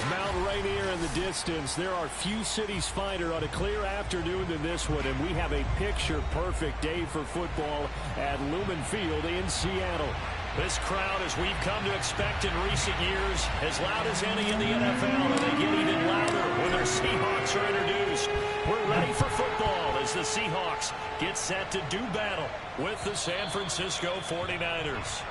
Mount Rainier in the distance. There are few cities finer on a clear afternoon than this one, and we have a picture-perfect day for football at Lumen Field in Seattle. This crowd, as we've come to expect in recent years, as loud as any in the NFL, and they get even louder when their Seahawks are introduced. We're ready for football as the Seahawks get set to do battle with the San Francisco 49ers.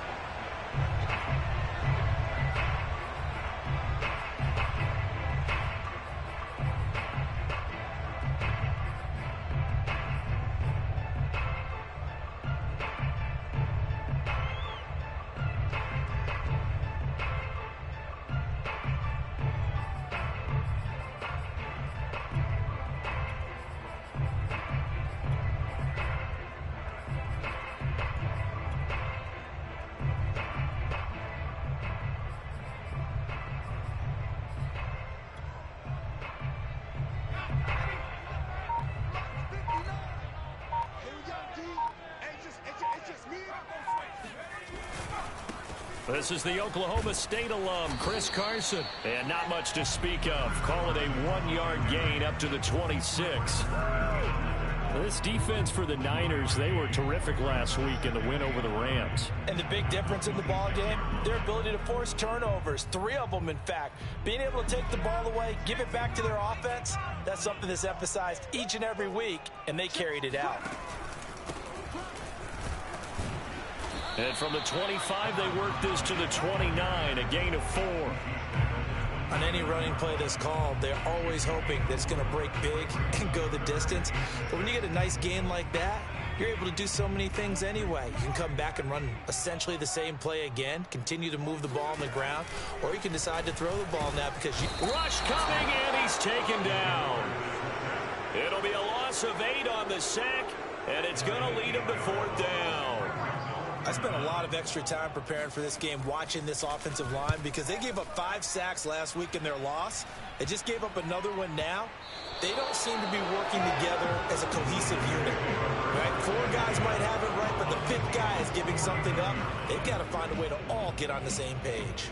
This is the Oklahoma State alum, Chris Carson. And not much to speak of. Call it a 1-yard gain up to the 26. This defense for the Niners, they were terrific last week in the win over the Rams. And the big difference in the ball game, their ability to force turnovers. 3 of them, in fact. Being able to take the ball away, give it back to their offense, that's something that's emphasized each and every week, and they carried it out. And from the 25, they work this to the 29, a gain of 4. On any running play that's called, they're always hoping that it's going to break big and go the distance. But when you get a nice gain like that, you're able to do so many things anyway. You can come back and run essentially the same play again, continue to move the ball on the ground, or you can decide to throw the ball now because you... Rush coming, and he's taken down. It'll be a loss of 8 on the sack, and it's going to lead him to 4th down. I spent a lot of extra time preparing for this game, watching this offensive line, because they gave up 5 sacks last week in their loss. They just gave up another one now. They don't seem to be working together as a cohesive unit. Right? 4 guys might have it right, but the 5th guy is giving something up. They've got to find a way to all get on the same page.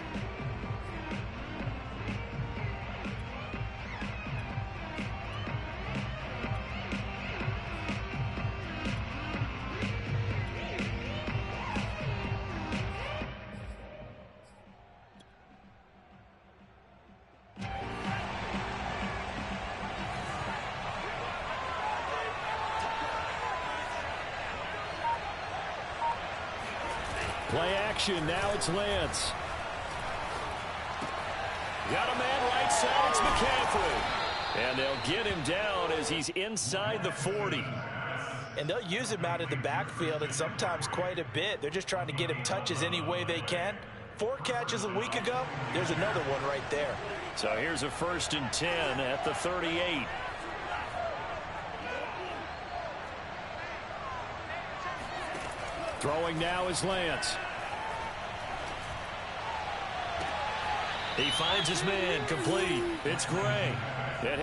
Play action, now it's Lance. Got a man right side, it's McCaffrey. And they'll get him down as he's inside the 40. And they'll use him out of the backfield, and sometimes quite a bit. They're just trying to get him touches any way they can. 4 catches a week ago, there's another one right there. So here's a 1st and 10 at the 38. Throwing now is Lance. He finds his man, complete. It's Gray. He'll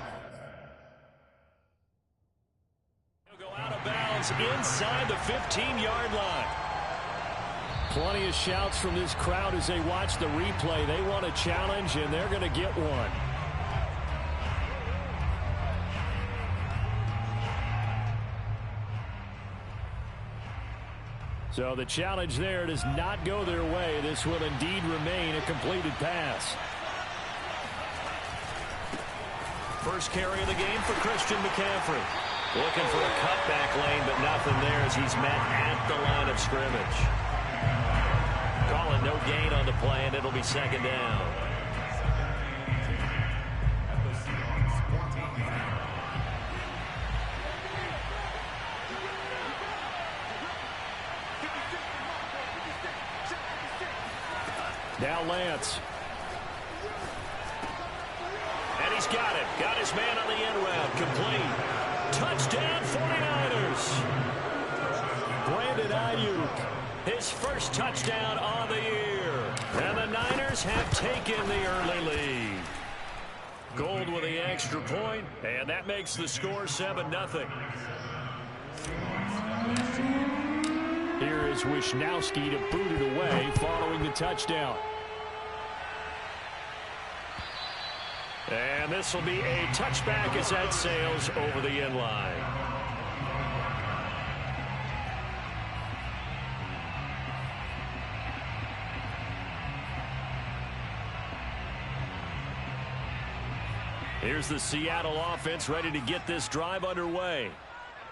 go out of bounds inside the 15-yard line. Plenty of shouts from this crowd as they watch the replay. They want a challenge, and they're going to get one. So the challenge there does not go their way. This will indeed remain a completed pass. First carry of the game for Christian McCaffrey. Looking for a cutback lane, but nothing there as he's met at the line of scrimmage. Calling no gain on the play, and it'll be 2nd down. Now Lance. And he's got it. Got his man on the end route. Complete. Touchdown 49ers. Brandon Ayuk. His first touchdown on the year. And the Niners have taken the early lead. Gold with the extra point, and that makes the score 7-0. Here is Wisnowski to boot it away following the touchdown. And this will be a touchback as that sails over the end line. Here's the Seattle offense ready to get this drive underway.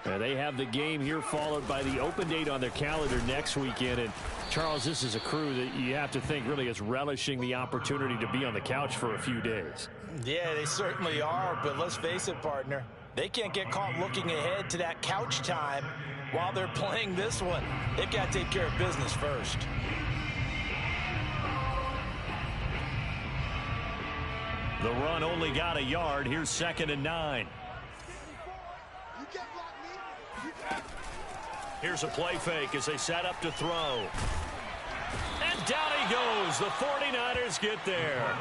And they have the game here followed by the open date on their calendar next weekend. And, Charles, this is a crew that you have to think really is relishing the opportunity to be on the couch for a few days. Yeah, they certainly are. But let's face it, partner, they can't get caught looking ahead to that couch time while they're playing this one. They've got to take care of business first. The run only got a yard. Here's 2nd and 9. Here's a play fake as they set up to throw. And down he goes. The 49ers get there.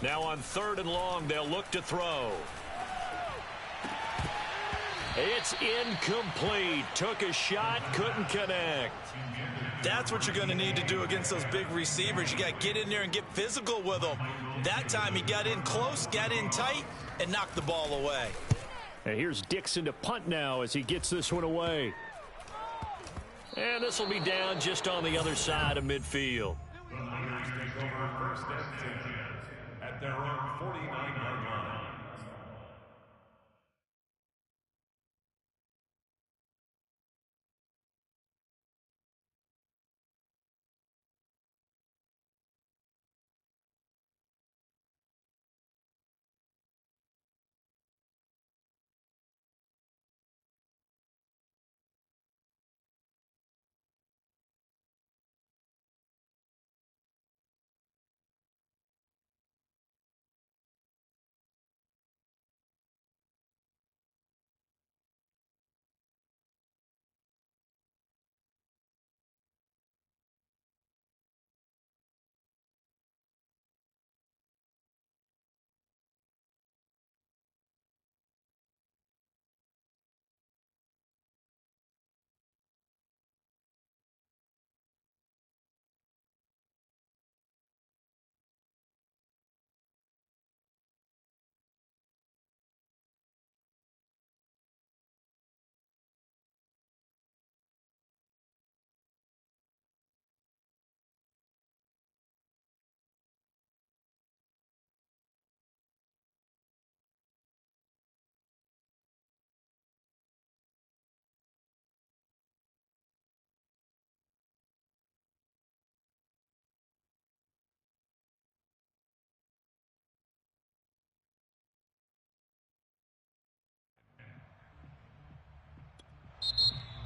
Now on 3rd and long, they'll look to throw. It's incomplete. Took a shot, couldn't connect. That's what you're going to need to do against those big receivers. You got to get in there and get physical with them. That time he got in close, got in tight, and knocked the ball away. And here's Dixon to punt now as he gets this one away. And this will be down just on the other side of midfield. At their own 49-yard line.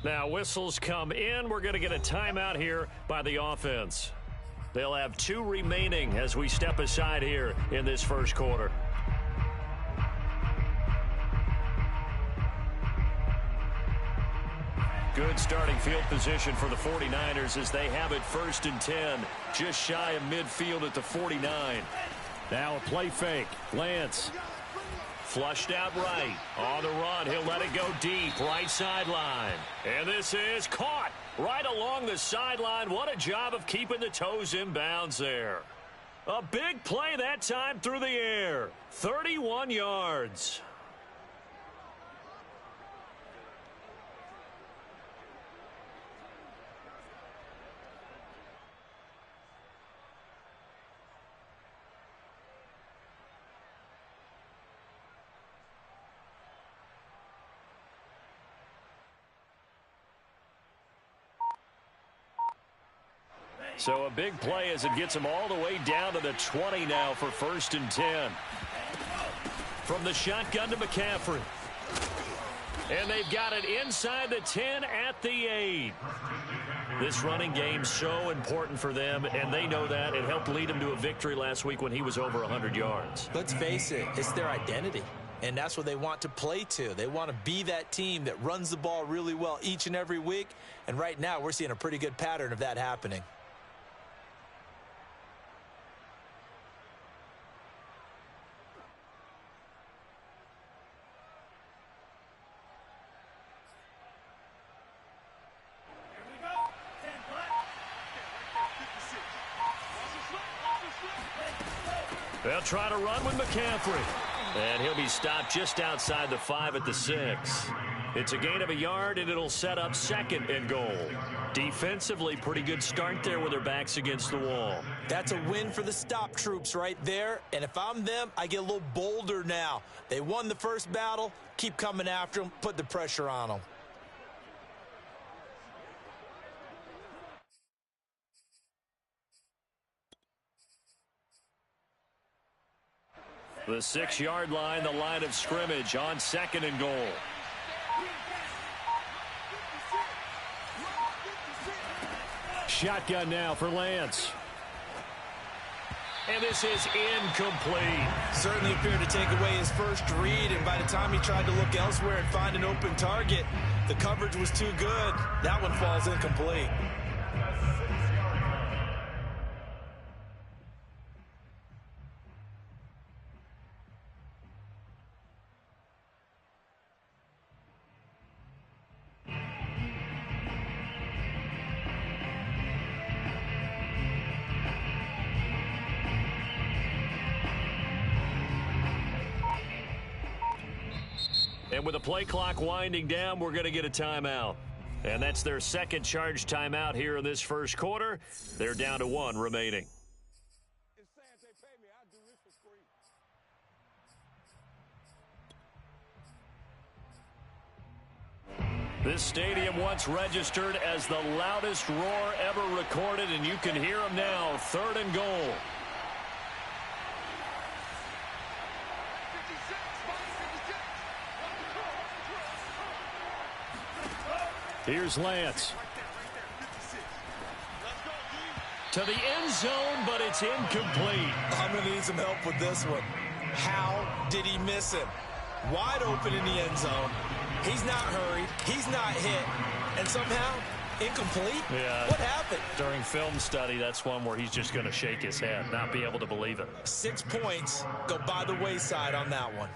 Now whistles come in. We're going to get a timeout here by the offense. They'll have 2 remaining as we step aside here in this first quarter. Good starting field position for the 49ers as they have it 1st and 10, just shy of midfield at the 49. Now a play fake. Lance flushed out right. On the run, he'll let it go deep, right sideline. And this is caught right along the sideline. What a job of keeping the toes in bounds there. A big play that time through the air. 31 yards. So a big play as it gets them all the way down to the 20 now for 1st and 10. From the shotgun to McCaffrey. And they've got it inside the 10 at the 8. This running game so important for them, and they know that. It helped lead them to a victory last week when he was over 100 yards. Let's face it, it's their identity. And that's what they want to play to. They want to be that team that runs the ball really well each and every week. And right now we're seeing a pretty good pattern of that happening. They'll try to run with McCaffrey. And he'll be stopped just outside the 5 at the 6. It's a gain of a yard, and it'll set up 2nd and goal. Defensively, pretty good start there with their backs against the wall. That's a win for the stop troops right there. And if I'm them, I get a little bolder now. They won the first battle. Keep coming after them. Put the pressure on them. The 6-yard line, the line of scrimmage on 2nd and goal. Shotgun now for Lance. And this is incomplete. Certainly appeared to take away his first read, and by the time he tried to look elsewhere and find an open target, the coverage was too good. That one falls incomplete. And with the play clock winding down, we're going to get a timeout. And that's their second charge timeout here in this first quarter. They're down to 1 remaining. This stadium once registered as the loudest roar ever recorded, and you can hear them now. 3rd and goal. Here's Lance. To the end zone, but it's incomplete. I'm going to need some help with this one. How did he miss him? Wide open in the end zone. He's not hurried. He's not hit. And somehow, incomplete? Yeah. What happened? During film study, that's one where he's just going to shake his head, not be able to believe it. 6 points go by the wayside on that one.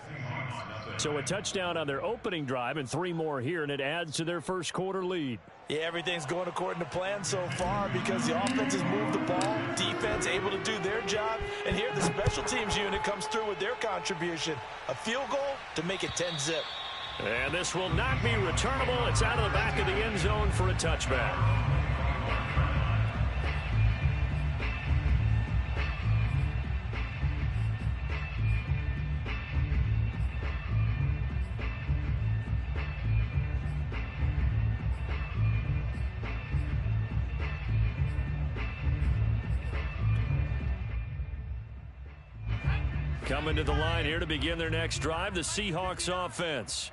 So a touchdown on their opening drive and 3 more here, and it adds to their first quarter lead. Yeah, everything's going according to plan so far because the offense has moved the ball, defense able to do their job, and here the special teams unit comes through with their contribution. A field goal to make it 10-zip. And this will not be returnable. It's out of the back of the end zone for a touchback. Coming to the line here to begin their next drive, the Seahawks offense.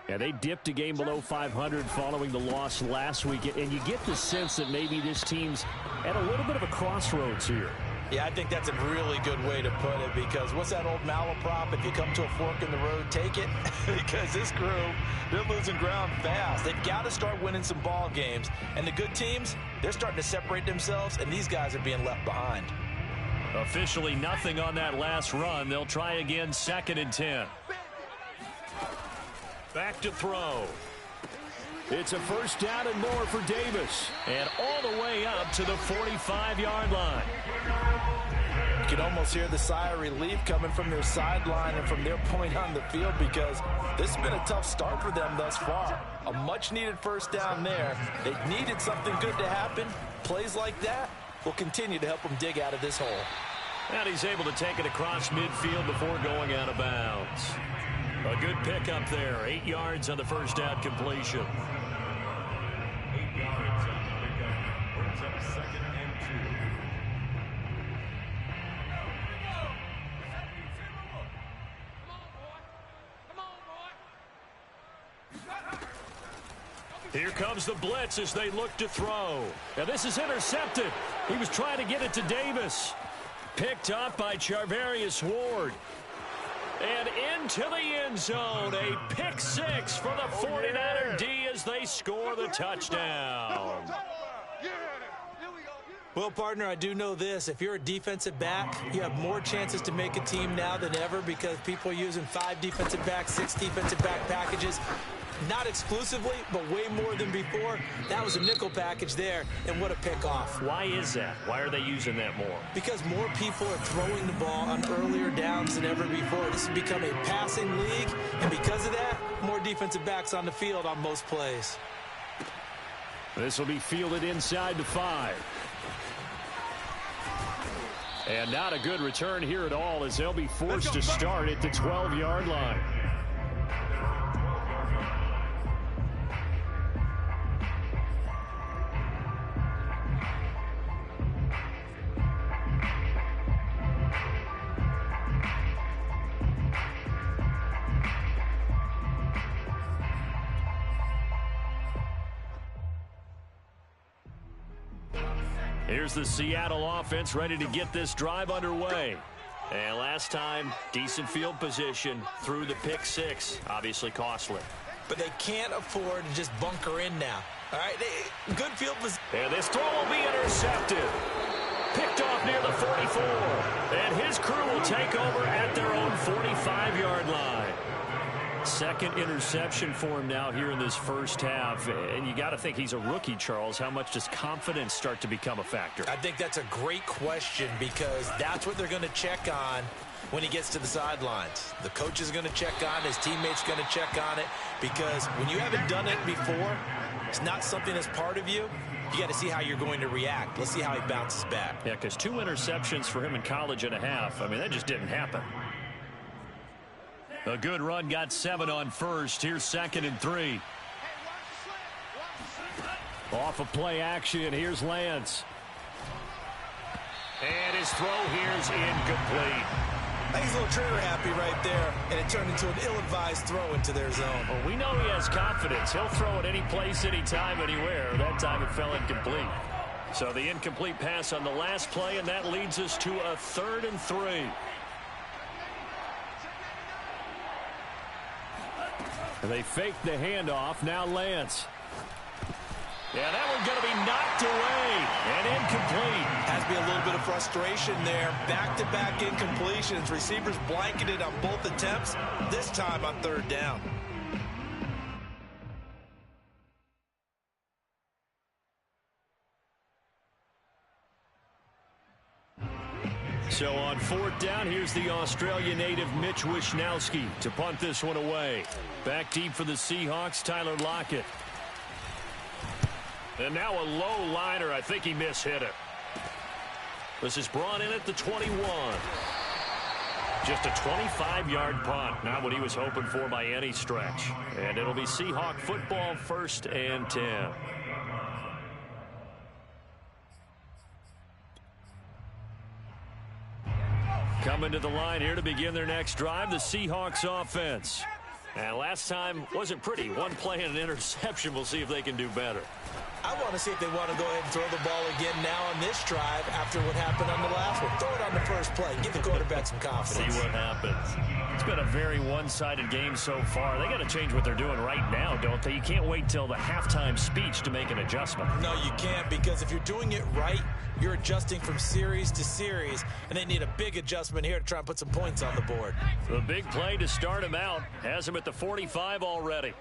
Yeah, they dipped a game below 500 following the loss last week, and you get the sense that maybe this team's at a little bit of a crossroads here. Yeah, I think that's a really good way to put it because what's that old malaprop? If you come to a fork in the road, take it. Because this crew, they're losing ground fast. They've got to start winning some ball games. And the good teams, they're starting to separate themselves, and these guys are being left behind. Officially nothing on that last run. They'll try again, 2nd and 10. Back to throw. It's a first down and more for Davis. And all the way up to the 45-yard line. You can almost hear the sigh of relief coming from their sideline and from their point on the field because this has been a tough start for them thus far. A much-needed first down there. They needed something good to happen. Plays like that will continue to help them dig out of this hole. And he's able to take it across midfield before going out of bounds. A good pickup there. 8 yards on the first down completion. 8 yards on the pickup. Brings up 2nd and 2. Here comes the blitz as they look to throw. Now this is intercepted. He was trying to get it to Davis. Picked up by Charvarius Ward. And into the end zone. A pick 6 for the 49er D as they score the touchdown. Well, partner, I do know this. If you're a defensive back, you have more chances to make a team now than ever because people are using 5 defensive backs, 6 defensive back packages. Not exclusively, but way more than before. That was a nickel package there, and what a pickoff. Why is that? Why are they using that more? Because more people are throwing the ball on earlier downs than ever before. This has become a passing league, and because of that, more defensive backs on the field on most plays. This will be fielded inside the 5. And not a good return here at all, as they'll be forced to start at the 12-yard line. Here's the Seattle offense ready to get this drive underway. And last time, decent field position through the pick 6. Obviously costly. But they can't afford to just bunker in now. All right, good field position. And this throw will be intercepted. Picked off near the 44. And his crew will take over at their own 45-yard line. Second interception for him now here in this first half. And you got to think he's a rookie, Charles. How much does confidence start to become a factor? I think that's a great question, because that's what they're going to check on when he gets to the sidelines. The coach is going to check on, his teammates going to check on it, because when you haven't done it before, it's not something that's part of you. You got to see how you're going to react. Let's see how he bounces back. Yeah, because 2 interceptions for him in college and a half. I mean, that just didn't happen. A good run, got 7 on first. Here's 2nd and 3. Off of play action, here's Lance. And his throw here's incomplete. I think he's a little trigger happy right there, and it turned into an ill-advised throw into their zone. Well, we know he has confidence. He'll throw it any place, anytime, anywhere. That time it fell incomplete. So the incomplete pass on the last play, and that leads us to a 3rd and 3. They fake the handoff. Now Lance. Yeah, that one's going to be knocked away and incomplete. Has to be a little bit of frustration there. Back-to-back incompletions. Receivers blanketed on both attempts, this time on 3rd down. So on 4th down, here's the Australia native Mitch Wishnowsky to punt this one away. Back deep for the Seahawks, Tyler Lockett. And now a low liner. I think he mishit it. This is brought in at the 21. Just a 25-yard punt. Not what he was hoping for by any stretch. And it'll be Seahawk football, 1st and 10. Coming to the line here to begin their next drive, the Seahawks offense. And last time wasn't pretty. One play and an interception. We'll see if they can do better. I want to see if they want to go ahead and throw the ball again now on this drive after what happened on the last one. Throw it on the first play. Give the quarterback some confidence. See what happens. It's been a very one-sided game so far. They got to change what they're doing right now, don't they? You can't wait till the halftime speech to make an adjustment. No, you can't, because if you're doing it right, you're adjusting from series to series, and they need a big adjustment here to try and put some points on the board. The big play to start him out has him at the 45 already.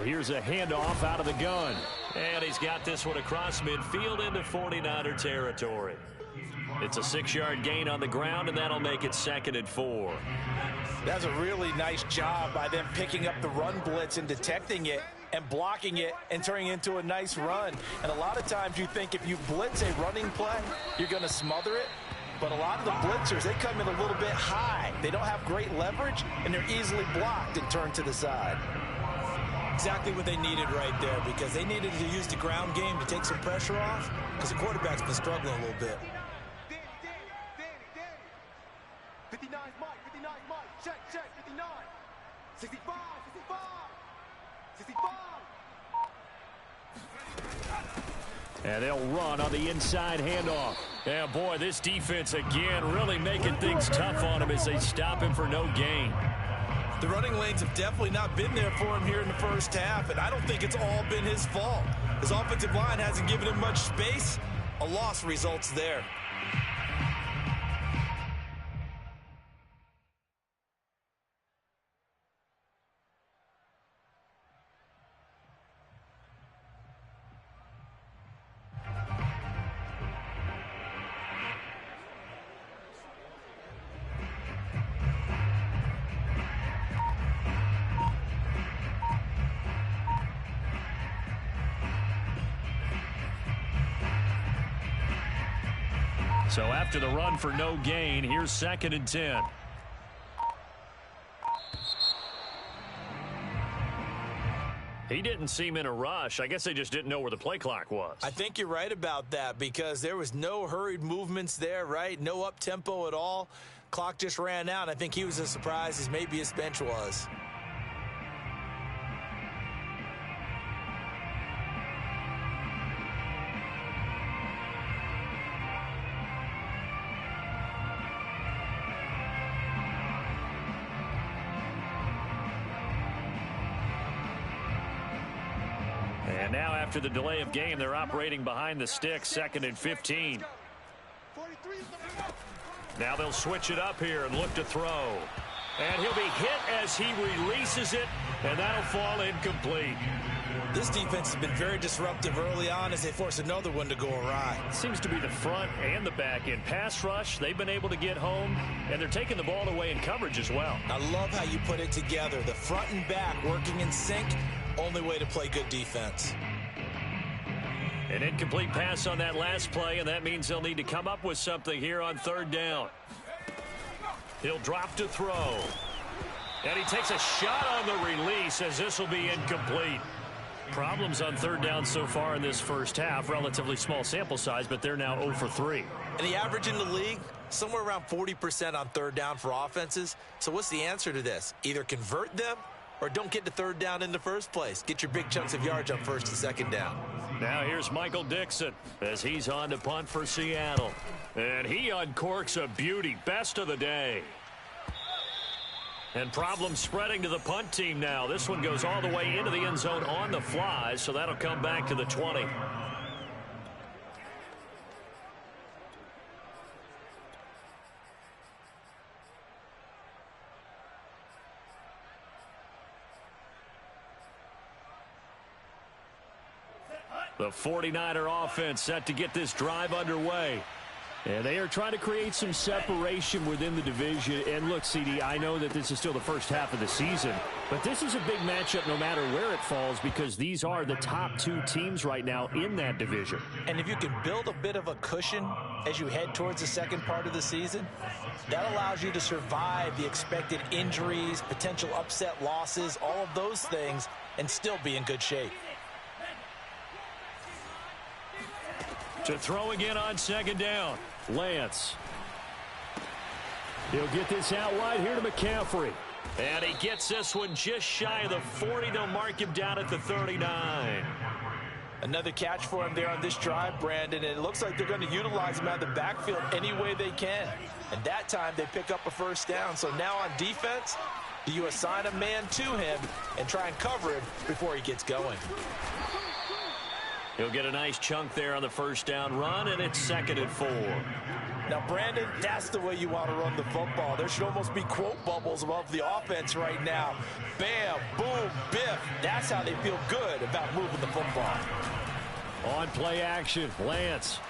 Here's a handoff out of the gun. And he's got this one across midfield into 49er territory. It's a 6-yard gain on the ground, and that'll make it 2nd and 4. That's a really nice job by them picking up the run blitz and detecting it and blocking it and turning it into a nice run. And a lot of times you think if you blitz a running play, you're going to smother it. But a lot of the blitzers, they come in a little bit high. They don't have great leverage, and they're easily blocked and turned to the side. Exactly what they needed right there, because they needed to use the ground game to take some pressure off, because the quarterback's been struggling a little bit. Danny, 59 Mike, 59 Mike, check, 59, 65, 65, 65. And they'll run on the inside handoff. Yeah, boy, this defense again really making things tough on him as they stop him for no gain. The running lanes have definitely not been there for him here in the first half, and I don't think it's all been his fault. His offensive line hasn't given him much space. A loss results there. So after the run for no gain, here's 2nd and 10. He didn't seem in a rush. I guess they just didn't know where the play clock was. I think you're right about that because there was no hurried movements there, right? No up-tempo at all. Clock just ran out. I think he was as surprised as maybe his bench was. And now after the delay of game, they're operating behind the sticks, 2nd and 15. Now they'll switch it up here and look to throw. And he'll be hit as he releases it, and that'll fall incomplete. This defense has been very disruptive early on as they force another one to go awry. Seems to be the front and the back end. Pass rush, they've been able to get home, and they're taking the ball away in coverage as well. I love how you put it together. The front and back working in sync, only way to play good defense. An incomplete pass on that last play, and that means they'll need to come up with something here on 3rd down. He'll drop to throw. And he takes a shot on the release as this will be incomplete. Problems on 3rd down so far in this first half. Relatively small sample size, but they're now 0 for 3. And the average in the league, somewhere around 40% on 3rd down for offenses. So what's the answer to this? Either convert them or don't get to 3rd down in the first place. Get your big chunks of yards on 1st and 2nd down. Now here's Michael Dixon as he's on to punt for Seattle. And he uncorks a beauty. Best of the day. And problems spreading to the punt team now. This one goes all the way into the end zone on the fly, so that'll come back to the 20. The 49er offense set to get this drive underway. And they are trying to create some separation within the division. And look, CD, I know that this is still the first half of the season, but this is a big matchup no matter where it falls because these are the top 2 teams right now in that division. And if you can build a bit of a cushion as you head towards the second part of the season, that allows you to survive the expected injuries, potential upset losses, all of those things, and still be in good shape. To throw again on 2nd down, Lance. He'll get this out wide here to McCaffrey. And he gets this one just shy of the 40. They'll mark him down at the 39. Another catch for him there on this drive, Brandon, and it looks like they're going to utilize him out of the backfield any way they can. And that time they pick up a 1st down. So now on defense, do you assign a man to him and try and cover him before he gets going? He'll get a nice chunk there on the 1st down run, and it's 2nd and 4. Now, Brandon, that's the way you want to run the football. There should almost be quote bubbles above the offense right now. Bam, boom, biff. That's how they feel good about moving the football. On play action, Lance.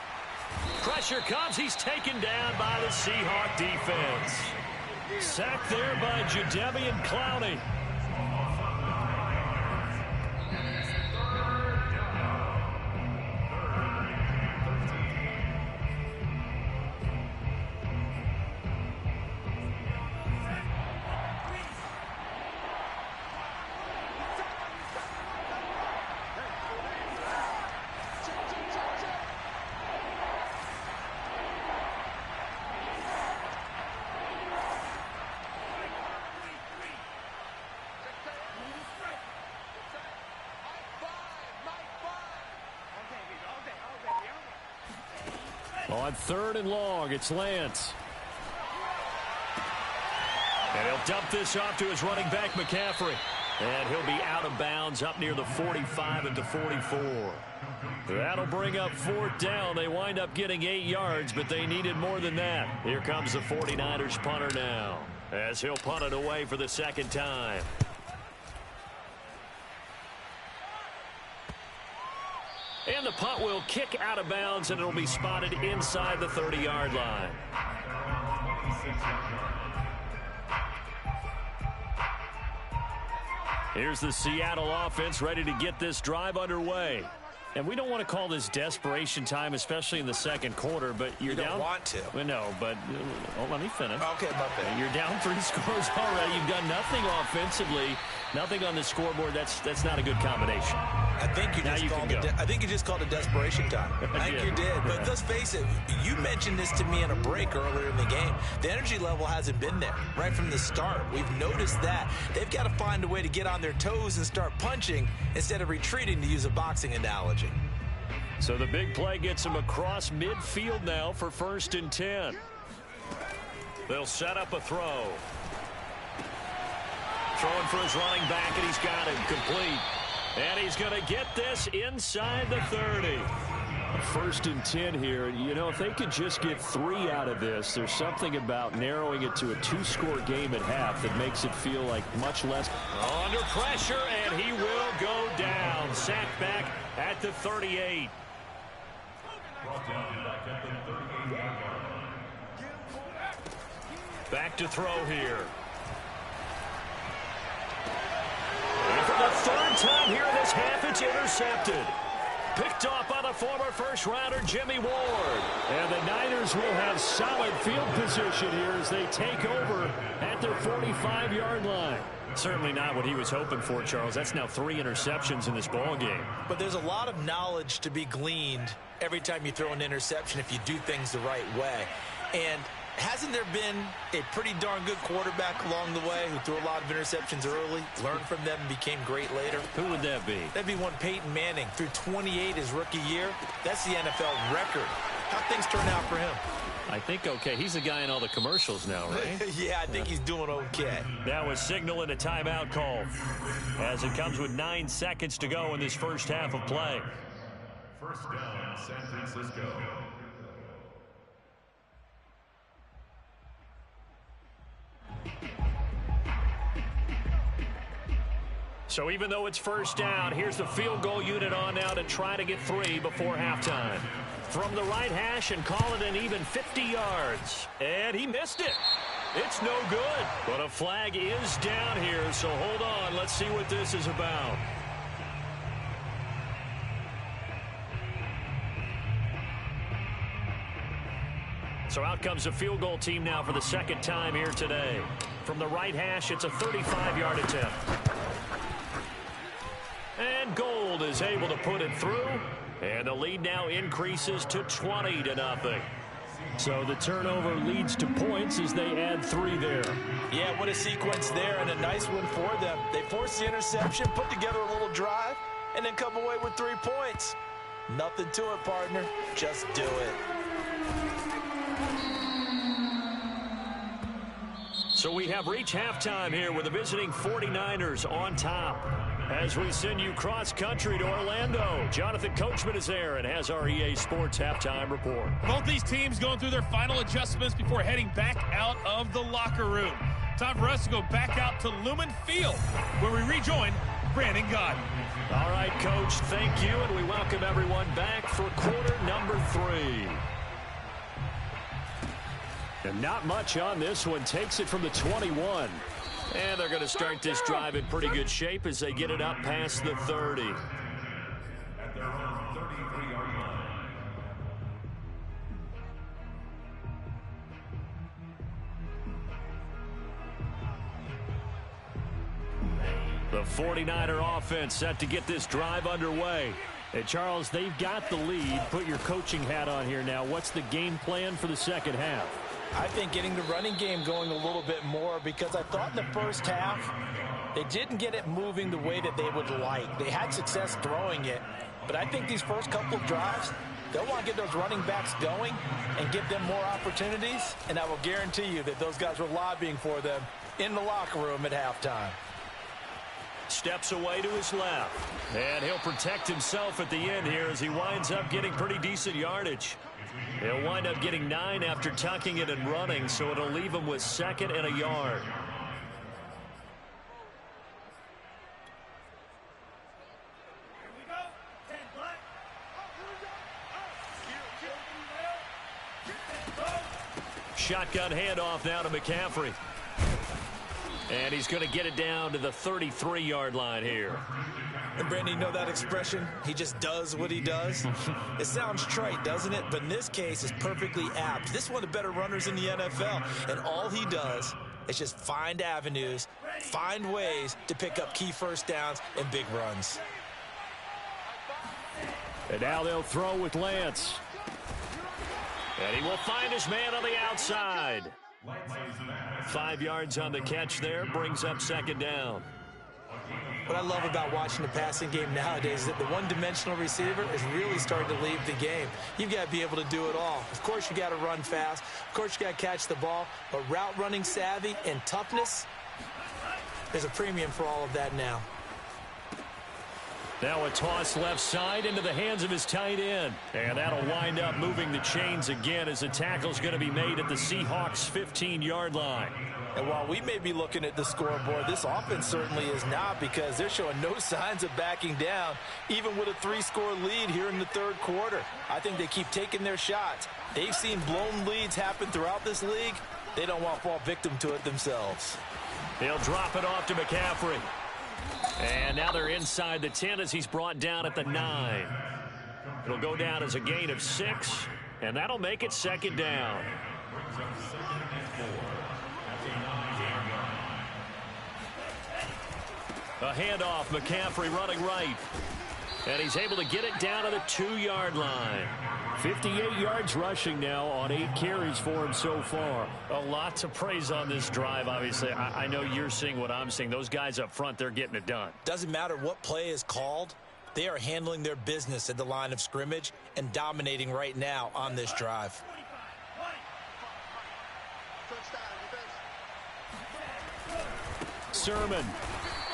Pressure comes. He's taken down by the Seahawk defense. Sacked there by Jadeveon Clowney. On 3rd and long, it's Lance. And he'll dump this off to his running back, McCaffrey. And he'll be out of bounds up near the 45 at the 44. That'll bring up 4th down. They wind up getting 8 yards, but they needed more than that. Here comes the 49ers punter now, as he'll punt it away for the 2nd time. And the punt will kick out of bounds, and it'll be spotted inside the 30-yard line. Here's the Seattle offense ready to get this drive underway. And we don't want to call this desperation time, especially in the second quarter, but you're down. You don't want to. Well, no, but let me finish. Okay, my bad. You're down 3 scores already. You've done nothing offensively, nothing on the scoreboard. That's not a good combination. I think you just called it desperation time. I think you did. But let's face it, you mentioned this to me in a break earlier in the game. The energy level hasn't been there right from the start. We've noticed that. They've got to find a way to get on their toes and start punching instead of retreating, to use a boxing analogy. So the big play gets him across midfield now for 1st and 10. They'll set up a throw. Throwing for his running back, and he's got him complete. And he's going to get this inside the 30. 1st and 10 here. You know, if they could just get 3 out of this, there's something about narrowing it to a 2-score game at half that makes it feel like much less. Under pressure, and he will go down. Sacked back at the 38. Back to throw here. And for the 3rd time here this half, it's intercepted. Picked off by the former first-rounder Jimmy Ward. And the Niners will have solid field position here as they take over at their 45-yard line. Certainly not what he was hoping for, Charles. That's now 3 interceptions in this ball game. But there's a lot of knowledge to be gleaned every time you throw an interception if you do things the right way. And hasn't there been a pretty darn good quarterback along the way who threw a lot of interceptions early, learned from them, and became great later? Who would that be? That'd be one Peyton Manning. Threw 28 his rookie year. That's the NFL record. How'd things turn out for him? I think okay. He's the guy in all the commercials now, right? Yeah, I think he's doing okay. That was signaling a timeout call as it comes with 9 seconds to go in this first half of play. First down, San Francisco. So even though it's first down, here's the field goal unit on now to try to get 3 before halftime. From the right hash and call it an even 50 yards. And he missed it. It's no good. But a flag is down here, so hold on. Let's see what this is about. So out comes the field goal team now for the 2nd time here today. From the right hash, it's a 35-yard attempt. And Gold is able to put it through. And the lead now increases to 20-0. So the turnover leads to points as they add 3 there. Yeah, what a sequence there, and a nice one for them. They forced the interception, put together a little drive, and then come away with 3 points. Nothing to it, partner. Just do it. So we have reached halftime here with the visiting 49ers on top. As we send you cross-country to Orlando, Jonathan Coachman is there and has our EA Sports halftime report. Both these teams going through their final adjustments before heading back out of the locker room. Time for us to go back out to Lumen Field, where we rejoin Brandon Godden. All right, Coach, thank you, and we welcome everyone back for quarter number 3. And not much on this one. Takes it from the 21. And they're going to start this drive in pretty good shape as they get it up past the 30. At their own 33-yard line. The 49er offense set to get this drive underway. And Charles, they've got the lead. Put your coaching hat on here now. What's the game plan for the second half? I think getting the running game going a little bit more, because I thought in the first half they didn't get it moving the way that they would like. They had success throwing it, but I think these first couple of drives, they'll want to get those running backs going and give them more opportunities, and I will guarantee you that those guys were lobbying for them in the locker room at halftime. Steps away to his left, and he'll protect himself at the end here as he winds up getting pretty decent yardage. He'll wind up getting 9 after tucking it and running, so it'll leave him with 2nd and a yard. Shotgun handoff now to McCaffrey. And he's going to get it down to the 33-yard line here. And Brandon, you know that expression? He just does what he does. It sounds trite, doesn't it? But in this case, it's perfectly apt. This is one of the better runners in the NFL. And all he does is just find avenues, find ways to pick up key first downs and big runs. And now they'll throw with Lance. And he will find his man on the outside. 5 yards on the catch there, brings up second down. What I love about watching the passing game nowadays is that the one-dimensional receiver is really starting to leave the game. You've got to be able to do it all. Of course, you got to run fast. Of course, you got to catch the ball. But route running savvy and toughness, there's a premium for all of that now. Now a toss left side into the hands of his tight end. And that'll wind up moving the chains again as the tackle's going to be made at the Seahawks' 15-yard line. And while we may be looking at the scoreboard, this offense certainly is not, because they're showing no signs of backing down, even with a 3-score lead here in the third quarter. I think they keep taking their shots. They've seen blown leads happen throughout this league. They don't want to fall victim to it themselves. They'll drop it off to McCaffrey. And now they're inside the 10 as he's brought down at the 9. It'll go down as a gain of 6, and that'll make it second down. A handoff, McCaffrey running right. And he's able to get it down to the 2-yard line. 58 yards rushing now on 8 carries for him so far. A lot to praise on this drive, obviously. I know you're seeing what I'm seeing. Those guys up front, they're getting it done. Doesn't matter what play is called. They are handling their business at the line of scrimmage and dominating right now on this drive. Sermon.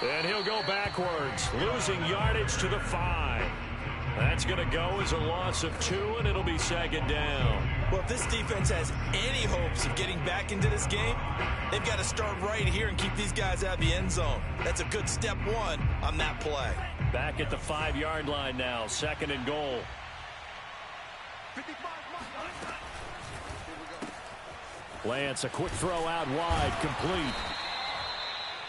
And he'll go backwards, losing yardage to the 5. That's going to go as a loss of 2, and it'll be second down. Well, if this defense has any hopes of getting back into this game, they've got to start right here and keep these guys out of the end zone. That's a good step 1 on that play. Back at the 5-yard line now, second and goal. Lance, a quick throw out wide, complete.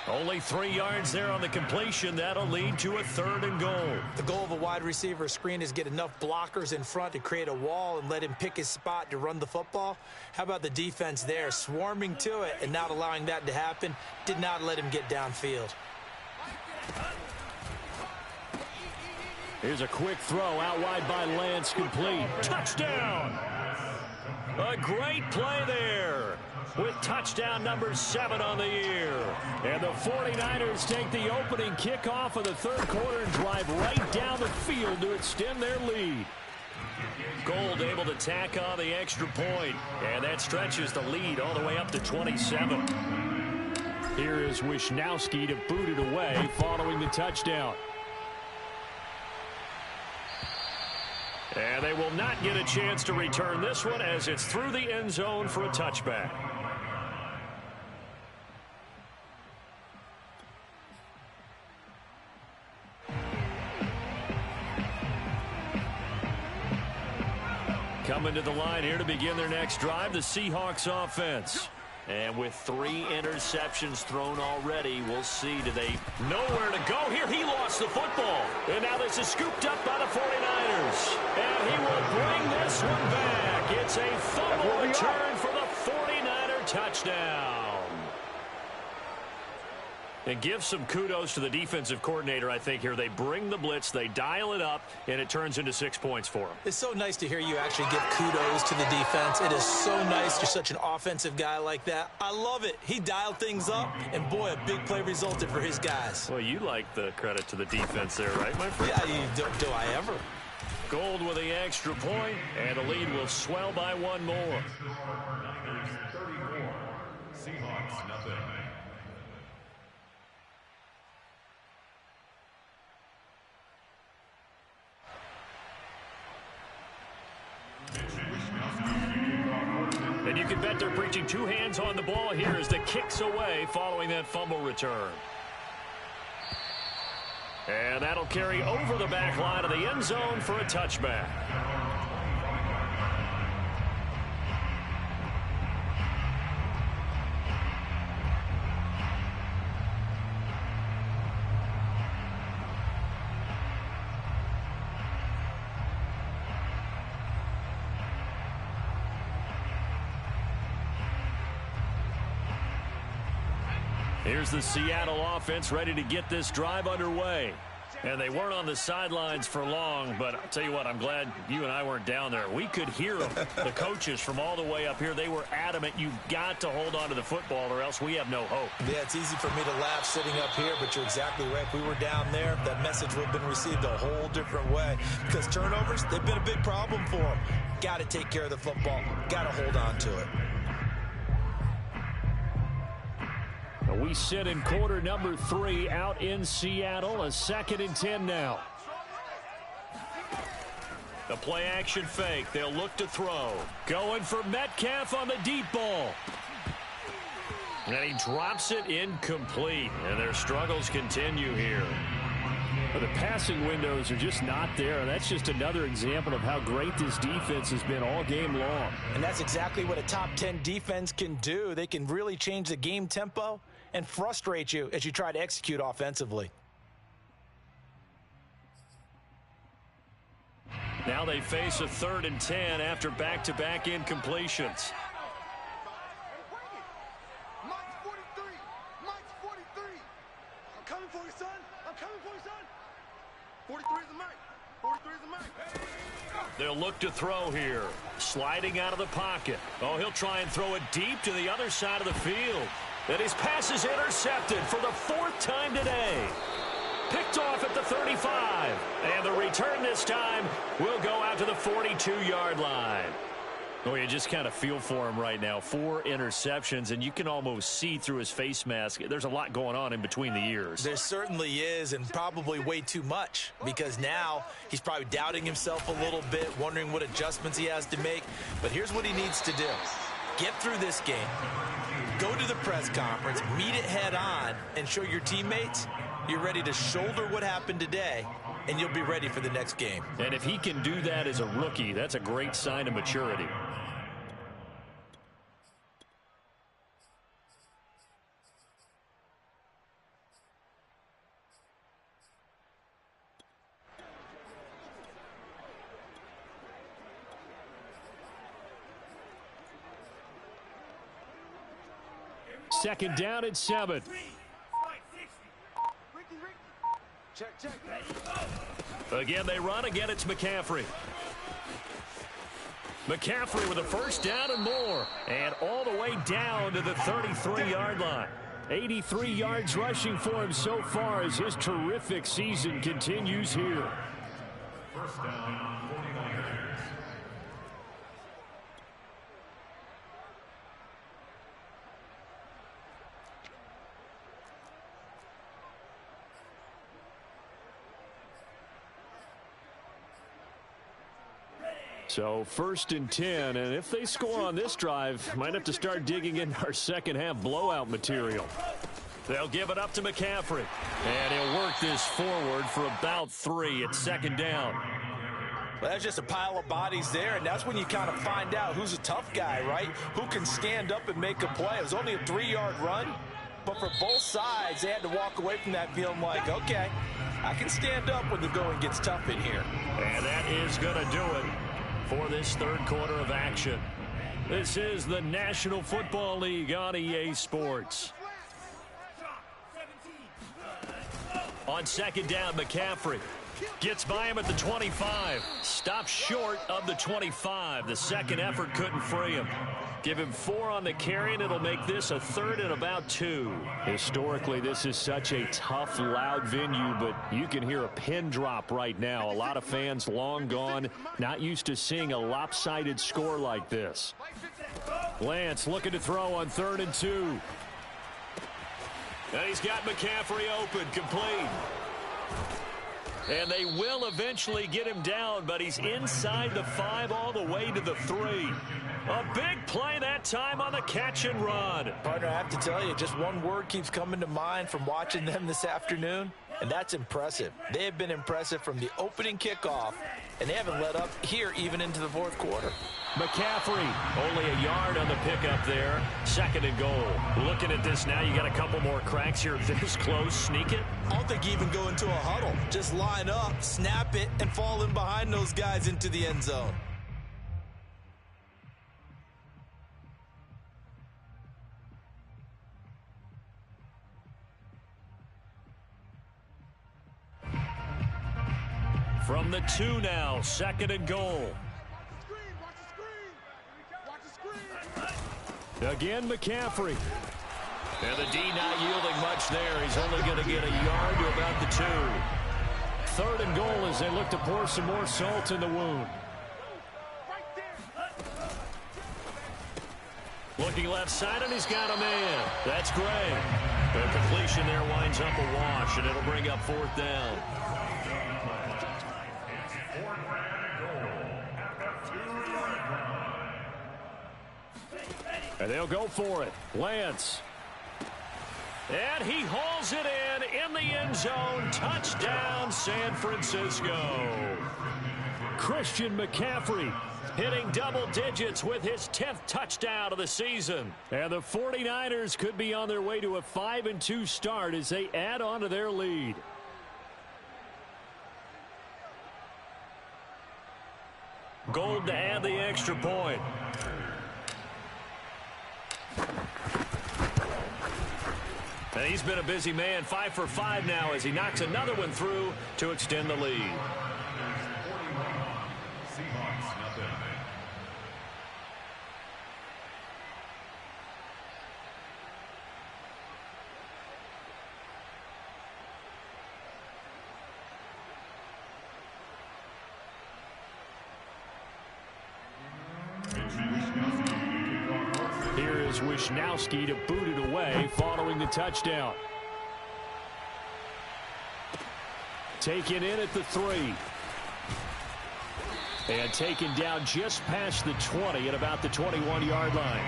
Only 3 yards there on the completion. That'll lead to a third and goal. The goal of a wide receiver screen is get enough blockers in front to create a wall and let him pick his spot to run the football. How about the defense there, swarming to it and not allowing that to happen? Did not let him get downfield. Here's a quick throw out wide by Lance, complete. Touchdown! A great play there with touchdown number 7 on the year. And the 49ers take the opening kickoff of the third quarter and drive right down the field to extend their lead. Gold able to tack on the extra point, and that stretches the lead all the way up to 27. Here is Wisnowski to boot it away following the touchdown. And they will not get a chance to return this one as it's through the end zone for a touchback. Coming to the line here to begin their next drive, the Seahawks offense. And with 3 interceptions thrown already, we'll see. Do they know where to go here? He lost the football. And now this is scooped up by the 49ers. And he will bring this one back. It's a fumble return for the 49er touchdown. And give some kudos to the defensive coordinator, I think, here. They bring the blitz, they dial it up, and it turns into 6 points for them. It's so nice to hear you actually give kudos to the defense. It is so nice. You're such an offensive guy like that. I love it. He dialed things up, and boy, a big play resulted for his guys. Well, you like the credit to the defense there, right, my friend? Yeah, do I ever? Gold with the extra point, and the lead will swell by 1 more. Niners 34, Seahawks nothing. And you can bet they're preaching 2 hands on the ball here as the kick's away following that fumble return. And that'll carry over the back line of the end zone for a touchback. Here's the Seattle offense ready to get this drive underway. And they weren't on the sidelines for long, but I'll tell you what, I'm glad you and I weren't down there. We could hear them, the coaches from all the way up here. They were adamant, you've got to hold on to the football or else we have no hope. Yeah, it's easy for me to laugh sitting up here, but you're exactly right. If we were down there, that message would have been received a whole different way. Because turnovers, they've been a big problem for them. Got to take care of the football. Got to hold on to it. We sit in quarter number 3 out in Seattle. A 2nd and 10 now. The play action fake. They'll look to throw. Going for Metcalf on the deep ball. And he drops it incomplete. And their struggles continue here. Well, the passing windows are just not there. And that's just another example of how great this defense has been all game long. And that's exactly what a top 10 defense can do. They can really change the game tempo and frustrate you as you try to execute offensively. Now they face a 3rd and 10 after back-to-back incompletions. Mike's 43. Mike's 43. I'm coming for you, son. I'm coming for you, son. 43 is a Mike. 43 is a Mike. They'll look to throw here. Sliding out of the pocket. Oh, he'll try and throw it deep to the other side of the field. Then his pass is intercepted for the 4th time today. Picked off at the 35. And the return this time will go out to the 42-yard line. Oh, you just kind of feel for him right now. 4 interceptions, and you can almost see through his face mask. There's a lot going on in between the ears. There certainly is, and probably way too much, because now he's probably doubting himself a little bit, wondering what adjustments he has to make. But here's what he needs to do. Get through this game, go to the press conference, meet it head on, and show your teammates you're ready to shoulder what happened today, and you'll be ready for the next game. And if he can do that as a rookie, that's a great sign of maturity. Second down and 7. Check, check. Again, they run. Again, it's McCaffrey. McCaffrey with a first down and more. And all the way down to the 33-yard line. 83 yards rushing for him so far as his terrific season continues here. First down, 49ers. So 1st and 10, and if they score on this drive, might have to start digging in our second half blowout material. They'll give it up to McCaffrey, and he'll work this forward for about 3 at 2nd down. Well, that's just a pile of bodies there, and that's when you kind of find out who's a tough guy, right? Who can stand up and make a play. It was only a 3-yard run, but for both sides, they had to walk away from that feeling like, okay, I can stand up when the going gets tough in here. And that is going to do it for this 3rd quarter of action. This is the National Football League on EA Sports. On 2nd down, McCaffrey gets by him at the 25. Stops short of the 25. The second effort couldn't free him. Give him 4 on the carry, and it'll make this a 3rd and about 2. Historically, this is such a tough, loud venue, but you can hear a pin drop right now. A lot of fans long gone, not used to seeing a lopsided score like this. Lance looking to throw on 3rd and 2. And he's got McCaffrey open, complete. And they will eventually get him down, but he's inside the 5 all the way to the 3. A big play that time on the catch and run. Partner, I have to tell you, just one word keeps coming to mind from watching them this afternoon, and that's impressive. They have been impressive from the opening kickoff, and they haven't let up here even into the 4th quarter. McCaffrey, only a yard on the pickup there. 2nd and goal. Looking at this now, you got a couple more cracks here. This close, sneak it. I don't think you even go into a huddle. Just line up, snap it, and fall in behind those guys into the end zone. From the 2 now, 2nd and goal. Again, McCaffrey. And the D not yielding much there. He's only going to get a yard to about the 2. 3rd and goal as they look to pour some more salt in the wound. Looking left side, and he's got a man. That's Gray. The completion there winds up a wash, and it'll bring up 4th down. And they'll go for it. Lance. And he hauls it in the end zone. Touchdown, San Francisco. Christian McCaffrey hitting double digits with his 10th touchdown of the season. And the 49ers could be on their way to a 5-2 start as they add on to their lead. Gold to add the extra point. And he's been a busy man, 5 for 5 now as he knocks another one through to extend the lead. Here is Wisnowski to boot it away following the touchdown. Taken in at the 3. And taken down just past the 20 at about the 21-yard line.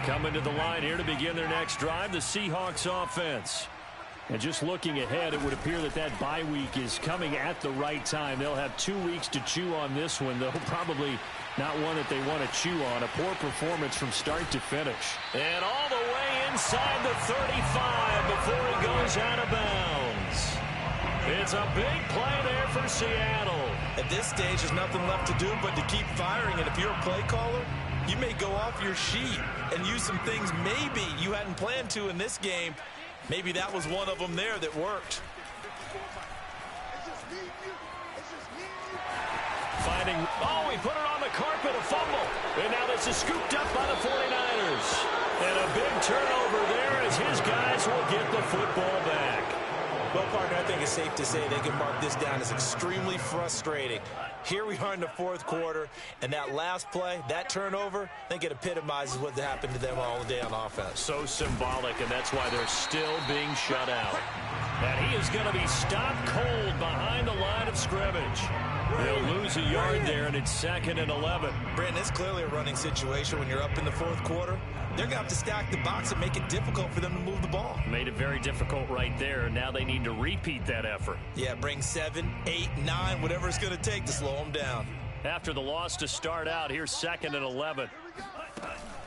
Coming to the line here to begin their next drive, the Seahawks offense. And just looking ahead, it would appear that that bye week is coming at the right time. They'll have 2 weeks to chew on this one, though probably not one that they want to chew on. A poor performance from start to finish. And all the way inside the 35 before he goes out of bounds. It's a big play there for Seattle. At this stage, there's nothing left to do but to keep firing. And if you're a play caller, you may go off your sheet and use some things maybe you hadn't planned to in this game. Maybe that was one of them there that worked. Finding, he put it on the carpet, a fumble. And now this is scooped up by the 49ers. And a big turnover there as his guys will get the football back. Well, partner, I think it's safe to say they can mark this down as extremely frustrating. Here we are in the 4th quarter, and that last play, that turnover, I think it epitomizes what happened to them all day on offense. So symbolic, and that's why they're still being shut out. And he is going to be stopped cold behind the line of scrimmage. They'll lose a yard there, and it's 2nd and 11. Brandon, it's clearly a running situation when you're up in the 4th quarter. They're going to have to stack the box and make it difficult for them to move the ball. Made it very difficult right there. Now they need to repeat that effort. Yeah, bring 7, 8, 9, whatever it's going to take to slow them down. After the loss to start out, here's 2nd and 11.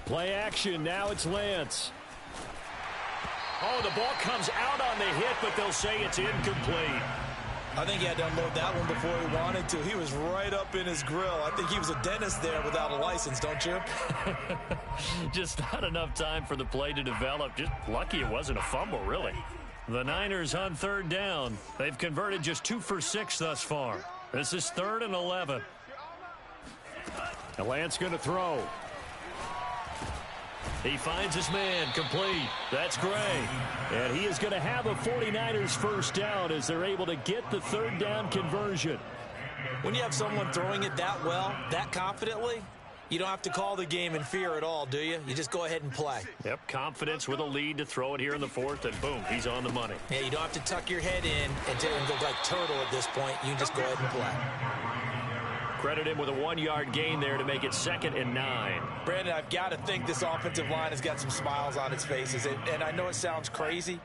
Play action. Now it's Lance. The ball comes out on the hit, but they'll say it's incomplete. I think he had to unload that one before he wanted to. He was right up in his grill. I think he was a dentist there without a license, don't you? Just not enough time for the play to develop. Just lucky it wasn't a fumble, really. The Niners on 3rd down. They've converted just 2 for 6 thus far. This is 3rd and 11. And Lance going to throw. He finds his man, complete. That's Gray. And he is going to have a 49ers first down as they're able to get the 3rd down conversion. When you have someone throwing it that well, that confidently, you don't have to call the game in fear at all, do you? You just go ahead and play. Yep, confidence with a lead to throw it here in the 4th, and boom, he's on the money. Yeah, you don't have to tuck your head in and go like turtle at this point. You can just go ahead and play. Credit him with a 1-yard gain there to make it 2nd and 9. Brandon, I've got to think this offensive line has got some smiles on its faces. And I know it sounds crazy,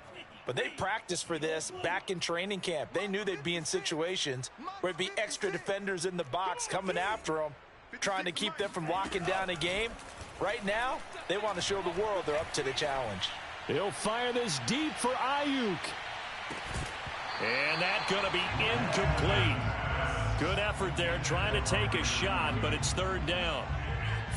but they practiced for this back in training camp. They knew they'd be in situations where it'd be extra defenders in the box coming after them, trying to keep them from locking down a game. Right now, they want to show the world they're up to the challenge. He'll fire this deep for Ayuk. And that's going to be incomplete. Good effort there trying to take a shot, but it's 3rd down.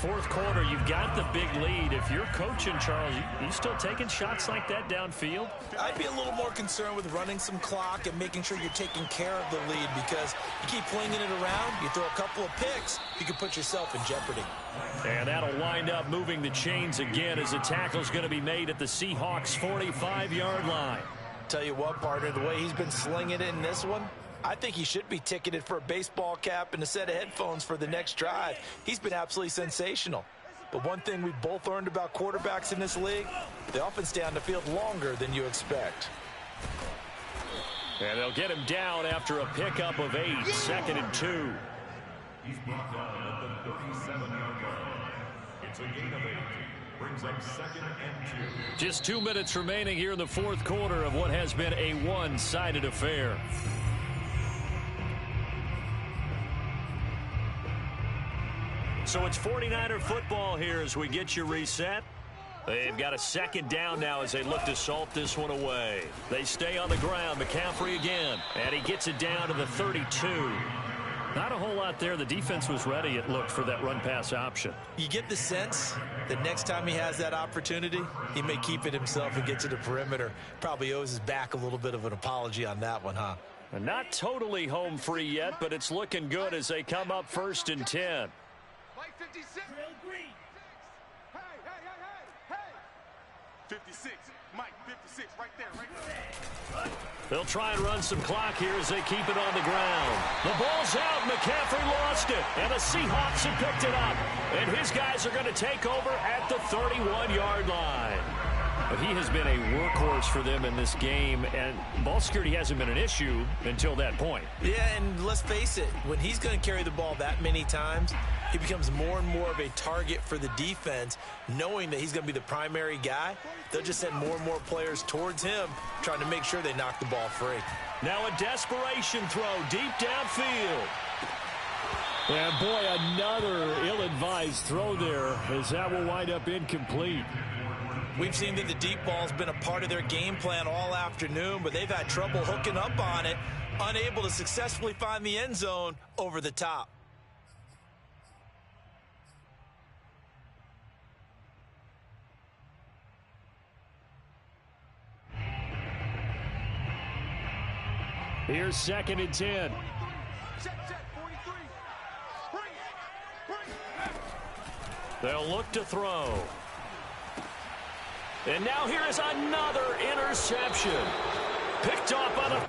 fourth quarter, you've got the big lead. If you're coaching, Charles, you still taking shots like that downfield? I'd be a little more concerned with running some clock and making sure you're taking care of the lead, because you keep flinging it around, you throw a couple of picks, you can put yourself in jeopardy. And that'll wind up moving the chains again as the tackle's going to be made at the Seahawks' 45-yard line. Tell you what, partner, the way he's been slinging it in this one, I think he should be ticketed for a baseball cap and a set of headphones for the next drive. He's been absolutely sensational. But one thing we've both learned about quarterbacks in this league, they often stay on the field longer than you expect. And they'll get him down after a pickup of 8, 2nd and 2. He's brought down at the 37-yard line. It's a gain of 8. Brings up 2nd and 2. Just 2 minutes remaining here in the fourth quarter of what has been a one-sided affair. So it's 49er football here as we get you reset. They've got a second down now as they look to salt this one away. They stay on the ground. McCaffrey again. And he gets it down to the 32. Not a whole lot there. The defense was ready, it looked, for that run-pass option. You get the sense that next time he has that opportunity, he may keep it himself and get to the perimeter. Probably owes his back a little bit of an apology on that one, huh? And not totally home free yet, but it's looking good as they come up 1st and 10. Mike 56. Hey, hey, hey, hey, hey. 56. Mike 56 right there, right there. They'll try and run some clock here as they keep it on the ground. The ball's out. McCaffrey lost it. And the Seahawks have picked it up. And his guys are going to take over at the 31-yard line. But he has been a workhorse for them in this game, and ball security hasn't been an issue until that point. Yeah, and let's face it, when he's going to carry the ball that many times, he becomes more and more of a target for the defense, knowing that he's going to be the primary guy. They'll just send more and more players towards him, trying to make sure they knock the ball free. Now a desperation throw deep downfield. And boy, another ill-advised throw there, as that will wind up incomplete. We've seen that the deep ball's been a part of their game plan all afternoon, but they've had trouble hooking up on it, unable to successfully find the end zone over the top. Here's 2nd and 10. Check, 43. Bring it. Bring it. They'll look to throw. And now here is another interception. Picked off on a